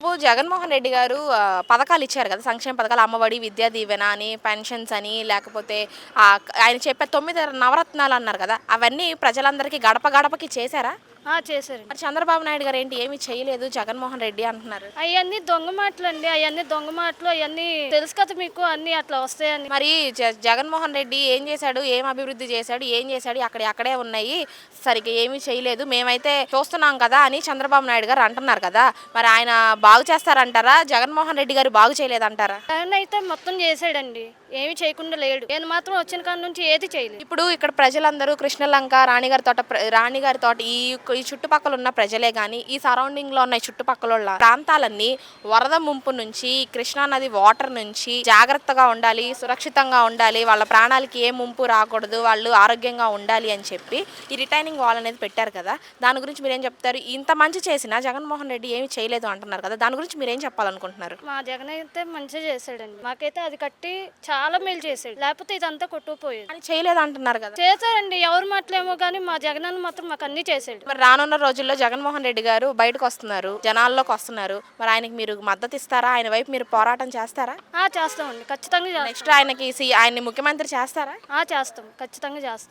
రేపు జగన్మోహన్ రెడ్డి గారు పథకాలు ఇచ్చారు కదా, సంక్షేమ పథకాలు, అమ్మఒడి, విద్యా దీవెన అని, పెన్షన్స్ అని, లేకపోతే ఆయన చెప్పే 9 నవరత్నాలు అన్నారు కదా, అవన్నీ ప్రజలందరికీ గడప గడపకి చేశారా? చేశారండి. మరి చంద్రబాబు నాయుడు గారు ఏంటి ఏమీ చేయలేదు, జగన్మోహన్ రెడ్డి అంటున్నారు. అవన్నీ దొంగ మాటలు అండి, అవన్నీ దొంగ మాటలు, అవన్నీ తెలుసు కదా మీకు, అన్ని అట్లా వస్తాయని. మరి జగన్మోహన్ రెడ్డి ఏం చేశాడు, ఏం అభివృద్ధి చేశాడు, ఏం చేశాడు, అక్కడే ఉన్నాయి, సరిగ్గా ఏమీ చేయలేదు, మేమైతే చూస్తున్నాం కదా అని చంద్రబాబు నాయుడు గారు అంటున్నారు కదా, మరి ఆయన బాగు చేస్తారంటారా, జగన్మోహన్ రెడ్డి గారు బాగు చేయలేదంటారా? జగన్ అయితే మొత్తం చేసాడండి, ఏమి చేయకుండా లేడు. నేను మాత్రం వచ్చిన కాడ నుంచి ఏది చేయలేదు. ఇప్పుడు ఇక్కడ ప్రజలందరూ కృష్ణలంక, రాణిగారి తోట ఈ చుట్టుపక్కల ఉన్న ప్రజలే కానీ, ఈ సరౌండింగ్ లో ఉన్న చుట్టుపక్కల ఉన్న ప్రాంతాలన్నీ వరద ముంపు నుంచి, కృష్ణా నది వాటర్ నుంచి జాగ్రత్తగా ఉండాలి, సురక్షితంగా ఉండాలి, వాళ్ళ ప్రాణాలకి ఏ ముంపు రాకూడదు, వాళ్ళు ఆరోగ్యంగా ఉండాలి అని చెప్పి ఈ రిటైనింగ్ వాల్ అనేది పెట్టారు కదా, దాని గురించి మీరేం చెప్తారు? ఇంత మంచి చేసినా జగన్మోహన్ రెడ్డి ఏమి చేయలేదు అంటున్నారు కదా, దాని గురించి మీరేం చెప్పాలనుకుంటున్నారు? మా జగన్ అయితే మంచిగా చేశాడండి, మాకైతే అది కట్టి చాలా మేలు చేశాడు, లేకపోతే ఇదంతా కొట్టుకుపోయేది. అని చేయలేదు అంటున్నారు కదా. చేశారండి, ఎవరు మాటలేమో కానీ మా జగన్ అన్న మాత్రం మాకు అన్ని చేశాడు. మరి రానున్న రోజుల్లో జగన్మోహన్ రెడ్డి గారు బయటకు వస్తున్నారు, జనాల్లోకి వస్తున్నారు, మరి ఆయనకి మీరు మద్దతు ఇస్తారా? ఆయన వైపు మీరు పోరాటం చేస్తారా? చేస్తామండి, ఖచ్చితంగా చేస్తాం. నెక్స్ట్ ఆయన్ని ముఖ్యమంత్రి చేస్తారా? చేస్తాం, ఖచ్చితంగా చేస్తాం.